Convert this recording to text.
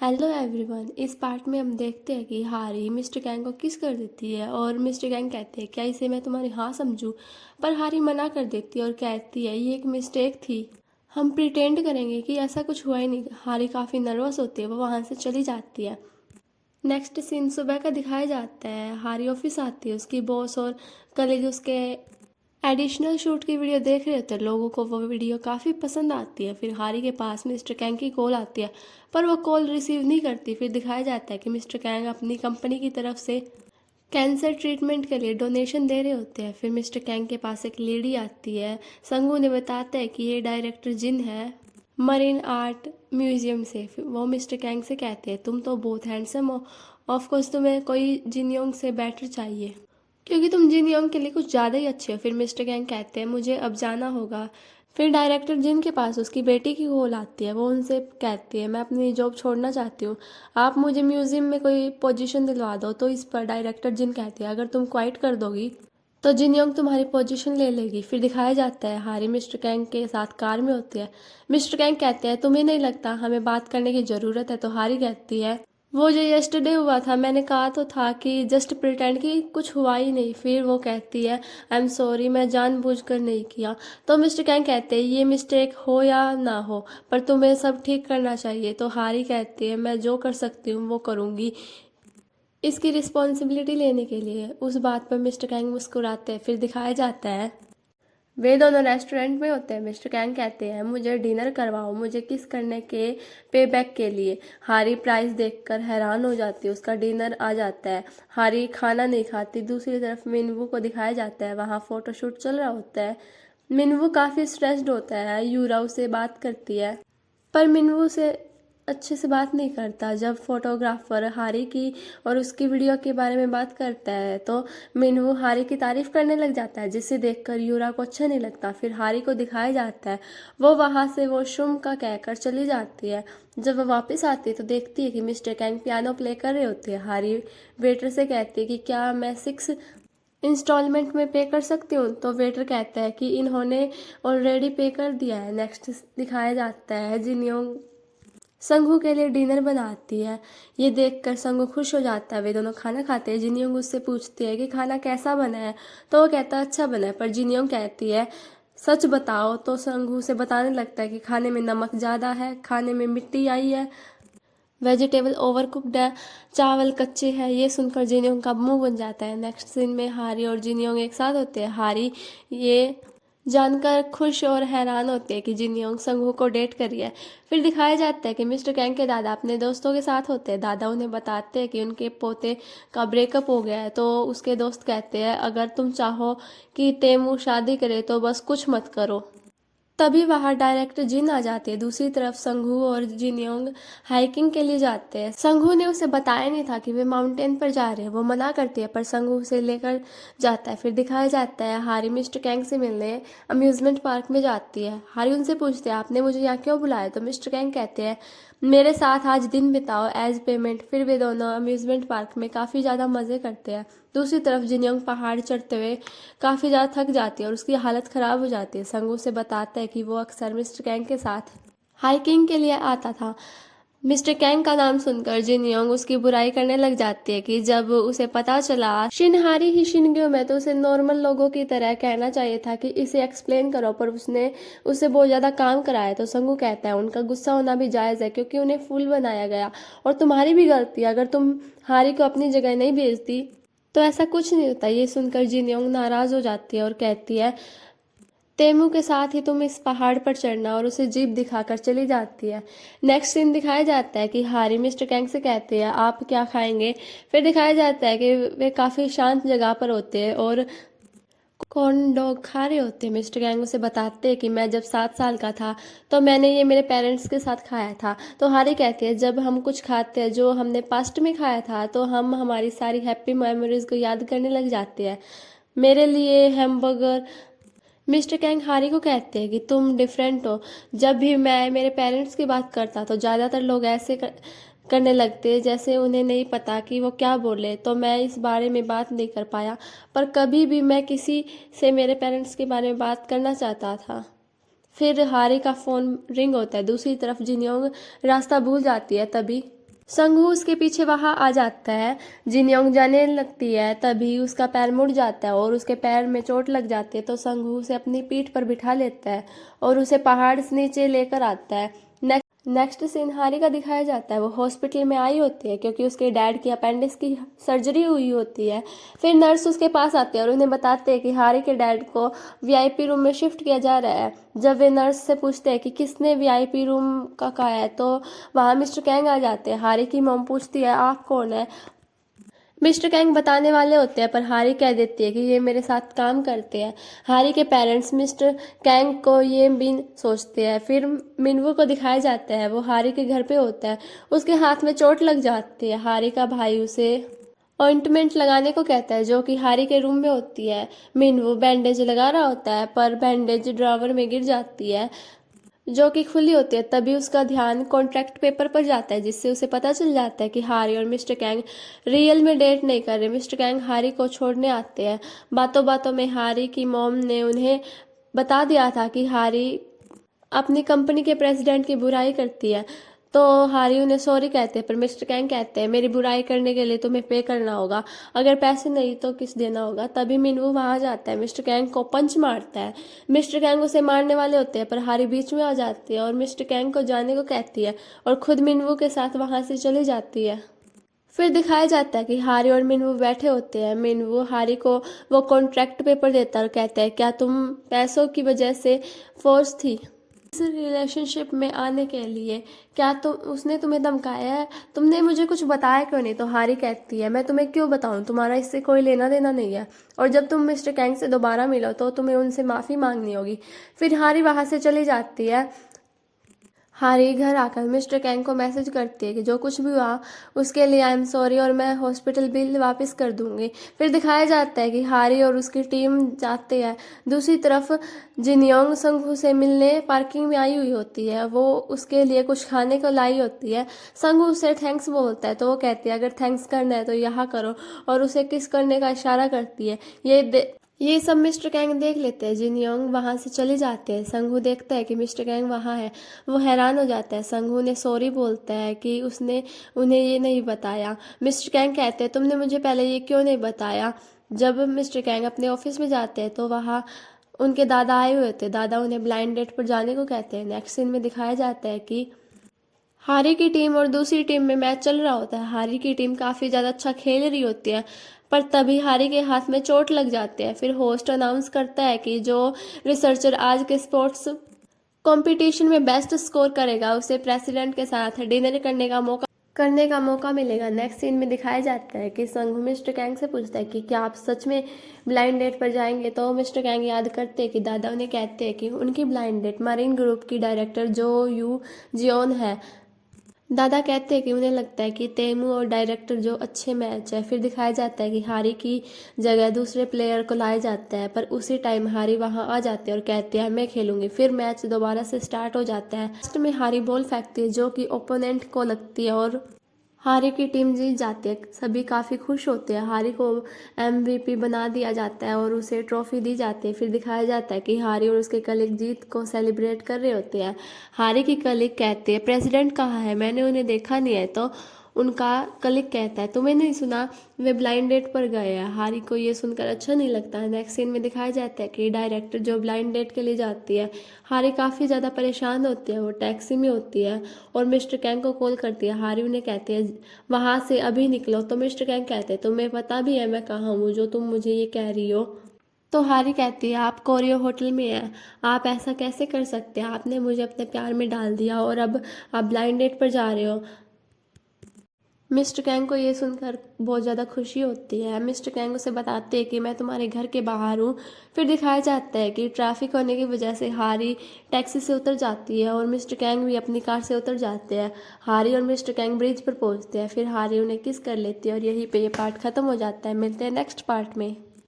Hello everyone. इस part में हम देखते हैं कि हारी मिस्टर कैंग को किस कर देती है और मिस्टर कैंग कहते हैं क्या इसे मैं तुम्हारी हाँ समझूं। पर हारी मना कर देती है और कहती है ये एक मिस्टेक थी, हम प्रिटेंड करेंगे कि ऐसा कुछ हुआ ही नहीं। हारी काफ़ी नर्वस होती है, वो वहाँ से चली जाती है। नेक्स्ट सीन सुबह का दिखाया जाता है। हारी ऑफिस आती है, उसकी बॉस और कलीग उसके एडिशनल शूट की वीडियो देख रहे होते हैं। लोगों को वो वीडियो काफ़ी पसंद आती है। फिर हारी के पास मिस्टर कैंग की कॉल आती है, पर वो कॉल रिसीव नहीं करती। फिर दिखाया जाता है कि मिस्टर कैंग अपनी कंपनी की तरफ से कैंसर ट्रीटमेंट के लिए डोनेशन दे रहे होते हैं। फिर मिस्टर कैंग के पास एक लेडी आती है, संगू ने बताता है कि ये डायरेक्टर जिन है मरीन आर्ट म्यूजियम से। फिर वो मिस्टर कैंग से कहते हैं तुम तो बहुत हैंडसम हो, ऑफकोर्स तुम्हें कोई जिन से बेटर चाहिए क्योंकि तुम जिन योंग के लिए कुछ ज़्यादा ही अच्छे हो। फिर मिस्टर कैंग कहते हैं मुझे अब जाना होगा। फिर डायरेक्टर जिन के पास उसकी बेटी की कॉल आती है, वो उनसे कहती है मैं अपनी जॉब छोड़ना चाहती हूँ, आप मुझे म्यूजियम में कोई पोजीशन दिलवा दो। तो इस पर डायरेक्टर जिन कहती है अगर तुम क्वाइट कर दोगी तो जिन योंग तुम्हारी पोजीशन ले लेगी। फिर दिखाया जाता है हारी मिस्टर कैंग के साथ कार में होती है। मिस्टर कैंग कहते हैं तुम्हें नहीं लगता हमें बात करने की ज़रूरत है। तो हारी कहती है वो जो यस्टरडे हुआ था मैंने कहा तो था कि जस्ट प्रिटेंड कि कुछ हुआ ही नहीं। फिर वो कहती है आई एम सॉरी, मैं जानबूझकर नहीं किया। तो मिस्टर कैंग कहते हैं ये मिस्टेक हो या ना हो पर तुम्हें सब ठीक करना चाहिए। तो हारी कहती है मैं जो कर सकती हूँ वो करूँगी, इसकी रिस्पॉन्सिबिलिटी लेने के लिए। उस बात पर मिस्टर कैंग मुस्कुराते हैं। फिर दिखाया जाता है वे दोनों रेस्टोरेंट में होते हैं। मिस्टर कैंग कहते हैं मुझे डिनर करवाओ, मुझे किस करने के पे बैक के लिए। हारी प्राइस देखकर हैरान हो जाती है, उसका डिनर आ जाता है। हारी खाना नहीं खाती। दूसरी तरफ मिनवू को दिखाया जाता है, वहाँ फोटोशूट चल रहा होता है। मिनवू काफ़ी स्ट्रेस्ड होता है। यूरा उसे बात करती है पर मिनवू से अच्छे से बात नहीं करता। जब फोटोग्राफर हारी की और उसकी वीडियो के बारे में बात करता है तो मिनवू हारी की तारीफ करने लग जाता है, जिसे देखकर यूरा को अच्छा नहीं लगता। फिर हारी को दिखाया जाता है वो वहाँ से वॉशरूम का कहकर चली जाती है। जब वो वापस आती है तो देखती है कि मिस्टर कैंग पियानो प्ले कर रहे होते हैं। हारी वेटर से कहती है कि क्या मैं 6 इंस्टॉलमेंट में पे कर सकती हूँ। तो वेटर कहता है कि इन्होंने ऑलरेडी पे कर दिया है। नेक्स्ट दिखाया जाता है जिनयोंग संगू के लिए डिनर बनाती है। ये देखकर संगू खुश हो जाता है। वे दोनों खाना खाते हैं। जिनयोंग उससे पूछती है कि खाना कैसा बना है, तो वो कहता है अच्छा बना है। पर जिनयोंग कहती है सच बताओ। तो संगू से बताने लगता है कि खाने में नमक ज़्यादा है, खाने में मिट्टी आई है, वेजिटेबल ओवर कुक्ड है, चावल कच्चे हैं। ये सुनकर जिनयोंग का मुंह बन जाता है। नेक्स्ट सीन में हारी और जिनयोंग एक साथ होते हैं। हारी ये जानकर खुश और हैरान होते हैं कि जिनयोंग संगू को डेट करी है। फिर दिखाया जाता है कि मिस्टर कैंग के दादा अपने दोस्तों के साथ होते हैं। दादा उन्हें बताते हैं कि उनके पोते का ब्रेकअप हो गया है। तो उसके दोस्त कहते हैं अगर तुम चाहो कि तेमू शादी करे तो बस कुछ मत करो। तभी वहां डायरेक्टर जिन आ जाते हैं। दूसरी तरफ संघू और जिनयोंग हाइकिंग के लिए जाते हैं। संघू ने उसे बताया नहीं था कि वे माउंटेन पर जा रहे हैं। वो मना करती है पर संघू उसे लेकर जाता है। फिर दिखाया जाता है हारी मिस्टर कैंग से मिलने अम्यूजमेंट पार्क में जाती है। हारी उनसे पूछते हैं आपने मुझे यहाँ क्यों बुलाया। तो मिस्टर कैंग कहते हैं मेरे साथ आज दिन बिताओ एज पेमेंट। फिर वे दोनों अम्यूजमेंट पार्क में काफ़ी ज़्यादा मज़े करते हैं। दूसरी तरफ जिनयोंग पहाड़ चढ़ते हुए काफ़ी ज़्यादा थक जाती है और उसकी हालत ख़राब हो जाती है। संगू से बताता है कि वो अक्सर मिस्टर कैंग के साथ हाइकिंग के लिए आता था। मिस्टर कैंग का नाम सुनकर जिनयोंग उसकी बुराई करने लग जाती है कि जब उसे पता चला शिनहारी ही शिनग्यो में तो उसे नॉर्मल लोगों की तरह कहना चाहिए था कि इसे एक्सप्लेन करो, पर उसने उससे बहुत ज़्यादा काम कराया। तो संगू कहता है उनका गुस्सा होना भी जायज़ है क्योंकि उन्हें फूल बनाया गया और तुम्हारी भी गलती है। अगर तुम हारी को अपनी जगह नहीं भेजती तो ऐसा कुछ नहीं होता। ये सुनकर जिनयोंग नाराज़ हो जाती है और कहती है तेमू के साथ ही तुम इस पहाड़ पर चढ़ना, और उसे जीप दिखाकर चली जाती है। नेक्स्ट सीन दिखाया जाता है कि हारी मिस्टर कैंग से कहते हैं आप क्या खाएंगे। फिर दिखाया जाता है कि वे काफ़ी शांत जगह पर होते हैं और कॉर्न डॉग खा रहे होते हैं। मिस्टर कैंग उसे बताते हैं कि मैं जब 7 साल का था तो मैंने ये मेरे पेरेंट्स के साथ खाया था। तो हारी कहती है जब हम कुछ खाते हैं जो हमने पास्ट में खाया था तो हम हमारी सारी हैप्पी मेमोरीज को याद करने लग जाते हैं। मेरे लिए हैमबर्गर। मिस्टर कैंग हारी को कहते हैं कि तुम डिफरेंट हो। जब भी मैं मेरे पेरेंट्स की बात करता तो ज़्यादातर लोग ऐसे करने लगते जैसे उन्हें नहीं पता कि वो क्या बोले। तो मैं इस बारे में बात नहीं कर पाया, पर कभी भी मैं किसी से मेरे पेरेंट्स के बारे में बात करना चाहता था। फिर हारी का फ़ोन रिंग होता है। दूसरी तरफ जिनयोंग रास्ता भूल जाती है। तभी संगू उसके पीछे वहां आ जाता है। जिनयोंग जाने लगती है, तभी उसका पैर मुड़ जाता है और उसके पैर में चोट लग जाती है। तो संगू उसे अपनी पीठ पर बिठा लेता है और उसे पहाड़ से नीचे लेकर आता है। नेक्स्ट सीन हारी का दिखाया जाता है। वो हॉस्पिटल में आई होती है क्योंकि उसके डैड की अपेंडिक्स की सर्जरी हुई होती है। फिर नर्स उसके पास आती है और उन्हें बताते हैं कि हारी के डैड को वीआईपी रूम में शिफ्ट किया जा रहा है। जब वे नर्स से पूछते हैं कि किसने वीआईपी रूम का कहा है, तो वहाँ मिस्टर कैंग आ जाते हैं। हारी की मॉम पूछती है आप कौन है। मिस्टर कैंग बताने वाले होते हैं पर हारी कह देती है कि ये मेरे साथ काम करते हैं। हारी के पेरेंट्स मिस्टर कैंग को ये भी सोचते हैं। फिर मिनवू को दिखाया जाता है, वो हारी के घर पे होता है। उसके हाथ में चोट लग जाती है। हारी का भाई उसे ऑइंटमेंट लगाने को कहता है जो कि हारी के रूम में होती है। मिनवू बैंडेज लगा रहा होता है पर बैंडेज ड्रॉवर में गिर जाती है जो कि खुली होती है। तभी उसका ध्यान कॉन्ट्रैक्ट पेपर पर जाता है जिससे उसे पता चल जाता है कि हारी और मिस्टर कैंग रियल में डेट नहीं कर रहे। मिस्टर कैंग हारी को छोड़ने आते हैं। बातों बातों में हारी की मॉम ने उन्हें बता दिया था कि हारी अपनी कंपनी के प्रेसिडेंट की बुराई करती है। तो हारी उन्हें सॉरी कहते हैं पर मिस्टर कैंग कहते हैं मेरी बुराई करने के लिए तुम्हें पे करना होगा, अगर पैसे नहीं तो किस देना होगा। तभी मिनवू वहां जाता है, मिस्टर कैंग को पंच मारता है। मिस्टर कैंग उसे मारने वाले होते हैं पर हारी बीच में आ जाती है और मिस्टर कैंग को जाने को कहती है और खुद मिनवू के साथ वहां से चली जाती है। फिर दिखाया जाता है कि हारी और मिनवू बैठे होते हैं। मिनवू हारी को वो कॉन्ट्रैक्ट पेपर देता है और कहता है क्या तुम पैसों की वजह से फोर्स थी इस रिलेशनशिप में आने के लिए, क्या तुम उसने तुम्हें धमकाया है, तुमने मुझे कुछ बताया क्यों नहीं। तो हारी कहती है मैं तुम्हें क्यों बताऊं, तुम्हारा इससे कोई लेना देना नहीं है और जब तुम मिस्टर कैंग से दोबारा मिलो तो तुम्हें उनसे माफ़ी मांगनी होगी। फिर हारी वहां से चली जाती है। हारी घर आकर मिस्टर कैंग को मैसेज करती है कि जो कुछ भी हुआ उसके लिए आई एम सॉरी और मैं हॉस्पिटल बिल वापस कर दूंगी। फिर दिखाया जाता है कि हारी और उसकी टीम जाते हैं। दूसरी तरफ जिनयोंग संगू से मिलने पार्किंग में आई हुई होती है। वो उसके लिए कुछ खाने को लाई होती है। संगू उसे थैंक्स बोलता है तो वो कहती है अगर थैंक्स करना है तो यहाँ करो और उसे किस करने का इशारा करती है। ये सब मिस्टर कैंग देख लेते हैं। जिनयोंग वहां से चले जाते हैं। संगू देखता है कि मिस्टर कैंग वहां है, वो हैरान हो जाता है। संगू ने सॉरी बोलता है कि उसने उन्हें ये नहीं बताया। मिस्टर कैंग कहते हैं तुमने मुझे पहले ये क्यों नहीं बताया। जब मिस्टर कैंग अपने ऑफिस में जाते हैं तो वहाँ उनके दादा आए हुए थे। दादा उन्हें ब्लाइंड डेट पर जाने को कहते हैं। नेक्स्ट सीन में दिखाया जाता है कि हारी की टीम और दूसरी टीम में मैच चल रहा होता है। हारी की टीम काफी ज्यादा अच्छा खेल रही होती है पर तभी हारी के हाथ में चोट लग जाती है। फिर होस्ट अनाउंस करता है कि जो रिसर्चर आज के स्पोर्ट्स कंपटीशन में बेस्ट स्कोर करेगा उसे प्रेसिडेंट के साथ डिनर करने का मौका मिलेगा। नेक्स्ट सीन में दिखाया जाता है कि संगू मिस्टर कैंग से पूछता है कि क्या आप सच में ब्लाइंड डेट पर जाएंगे। तो मिस्टर कैंग याद करते हैं कि दादा उन्हें कहते हैं कि उनकी ब्लाइंड डेट मरीन ग्रुप की डायरेक्टर जो यू जियोन है। दादा कहते हैं कि उन्हें लगता है कि तेमू और डायरेक्टर जो अच्छे मैच है। फिर दिखाया जाता है कि हारी की जगह दूसरे प्लेयर को लाया जाता है पर उसी टाइम हारी वहां आ जाते हैं और कहते हैं मैं खेलूंगी। फिर मैच दोबारा से स्टार्ट हो जाता है। लास्ट में हारी बॉल फेंकती है जो कि ओपोनेंट को लगती है और हारी की टीम जीत जाती है। सभी काफ़ी खुश होते हैं। हारी को एमवीपी बना दिया जाता है और उसे ट्रॉफी दी जाती है। फिर दिखाया जाता है कि हारी और उसके कलीग जीत को सेलिब्रेट कर रहे होते हैं। हारी की कलीग कहते हैं प्रेसिडेंट कहाँ है, मैंने उन्हें देखा नहीं है। तो उनका कलीग कहता है तुम्हें नहीं सुना, वे ब्लाइंड डेट पर गए हैं। हारी को ये सुनकर अच्छा नहीं लगता है। नेक्स्ट सीन में दिखाया जाता है कि डायरेक्टर जो ब्लाइंड डेट के लिए जाती है। हारी काफ़ी ज़्यादा परेशान होती है। वो टैक्सी में होती है और मिस्टर कैंग को कॉल करती है। हारी उन्हें कहती है वहाँ से अभी निकलो। तो मिस्टर कैंग कहते हैं तुम्हें पता भी है मैं कहाँ हूँ जो तुम मुझे ये कह रही हो। तो हारी कहती है आप कोरियो होटल में हैं, आप ऐसा कैसे कर सकते हैं, आपने मुझे अपने प्यार में डाल दिया और अब आप ब्लाइंड डेट पर जा रहे हो। मिस्टर कैंग को ये सुनकर बहुत ज़्यादा खुशी होती है। मिस्टर कैंग उसे बताते हैं कि मैं तुम्हारे घर के बाहर हूँ। फिर दिखाया जाता है कि ट्रैफिक होने की वजह से हारी टैक्सी से उतर जाती है और मिस्टर कैंग भी अपनी कार से उतर जाते हैं। हारी और मिस्टर कैंग ब्रिज पर पहुँचते हैं। फिर हारी उन्हें किस कर लेती है और यहीं पे ये पार्ट ख़त्म हो जाता है। मिलते हैं नेक्स्ट पार्ट में।